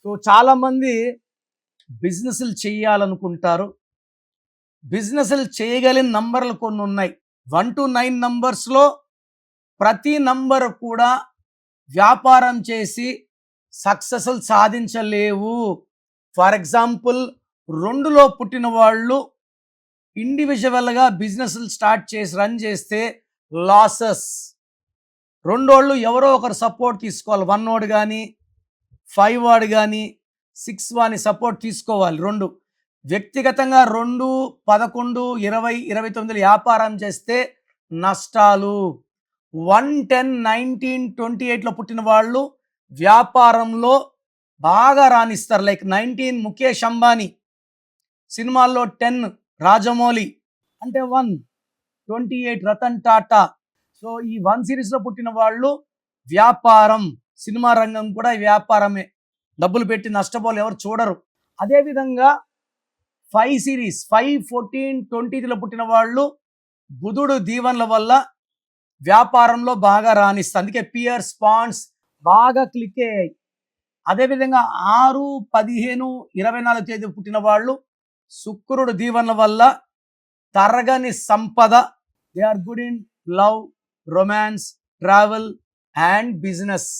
So చాలామంది బిజినెస్లు చేయాలనుకుంటారు. బిజినెస్లు చేయగలిగిన నంబర్లు కొన్ని ఉన్నాయి. 1 to 9 నంబర్స్లో ప్రతి నంబర్ కూడా వ్యాపారం చేసి సక్సెస్లు సాధించలేవు. ఫర్ ఎగ్జాంపుల్ 2లో పుట్టిన వాళ్ళు ఇండివిజువల్గా బిజినెస్లు స్టార్ట్ చేసి రన్ చేస్తే లాసెస్. 2 ఎవరో ఒకరు సపోర్ట్ తీసుకోవాలి. 1 వాడు కానీ 5 వాడు కానీ 6 వాని సపోర్ట్ తీసుకోవాలి. 2 వ్యక్తిగతంగా 2, 11, 20, 29 వ్యాపారం చేస్తే నష్టాలు. 1, 10, 19, 28లో పుట్టిన వాళ్ళు వ్యాపారంలో బాగా రాణిస్తారు. లైక్ 19 ముఖేష్ అంబానీ, సినిమాల్లో 10 రాజమౌళి, అంటే 1, 28 రతన్ టాటా. సో ఈ 1 సిరీస్లో పుట్టిన వాళ్ళు వ్యాపారం, సినిమా రంగం కూడా వ్యాపారమే. డబ్బులు పెట్టి నష్టపోలు ఎవరు చూడరు. అదేవిధంగా 5 సిరీస్ 5, 14, 20లో పుట్టిన వాళ్ళు బుధుడు దీవెనల వల్ల వ్యాపారంలో బాగా రాణిస్తారు. అందుకే పియర్స్ పాండ్స్ బాగా క్లిక్ అయ్యాయి. అదేవిధంగా 6, 15, 24 తేదీ పుట్టిన వాళ్ళు శుక్రుడు దీవెనల వల్ల తరగని సంపద. They are good in love, romance, travel and business.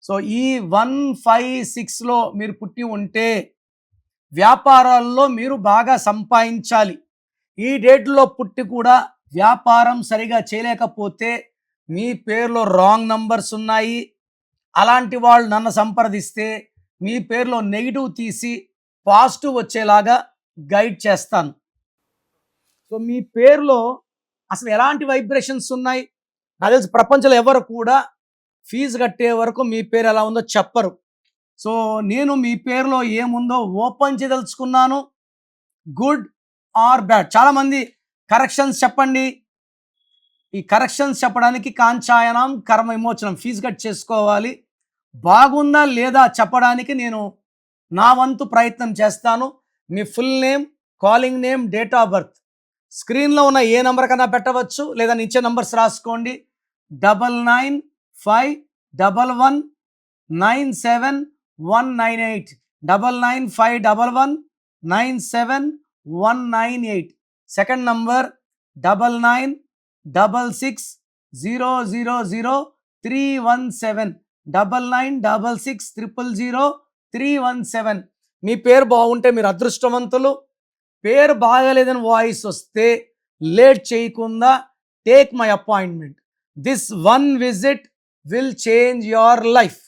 So ఈ 1, 5, 6లో మీరు పుట్టి ఉంటే వ్యాపారాల్లో మీరు బాగా సంపాదించాలి. ఈ డేట్లో పుట్టి కూడా వ్యాపారం సరిగా చేయలేకపోతే మీ పేరులో రాంగ్ నంబర్స్ ఉన్నాయి. అలాంటి వాళ్ళు నన్ను సంప్రదిస్తే మీ పేరులో నెగిటివ్ తీసి పాజిటివ్ వచ్చేలాగా గైడ్ చేస్తాను. సో మీ పేరులో అసలు ఎలాంటి వైబ్రేషన్స్ ఉన్నాయి? నాకు తెలిసి ప్రపంచంలో ఎవరు కూడా ఫీజు కట్టే వరకు మీ పేరు ఎలా ఉందో చెప్పరు. సో నేను మీ పేరులో ఏముందో ఓపెన్ చేయదలుచుకున్నాను. Good or bad. చాలామంది కరెక్షన్స్ చెప్పండి. ఈ కరెక్షన్స్ చెప్పడానికి కాంచాయనం కర్మ విమోచనం ఫీజు కట్ చేసుకోవాలి. బాగుందా లేదా చెప్పడానికి నేను నా వంతు ప్రయత్నం చేస్తాను. మీ full name, calling name, date of birth స్క్రీన్లో ఉన్న ఏ నెంబర్ కన్నా పెట్టవచ్చు, లేదా ఇచ్చే నంబర్స్ రాసుకోండి. 9951197198 9951197198. Second number 9966000317 9966000317. మీ పేరు బాగుంటే మీరు అదృష్టవంతులు. పేరు బాగలేదని వాయిస్ వస్తే లేట్ చేయకుండా take my appointment. This 1 visit will change your life.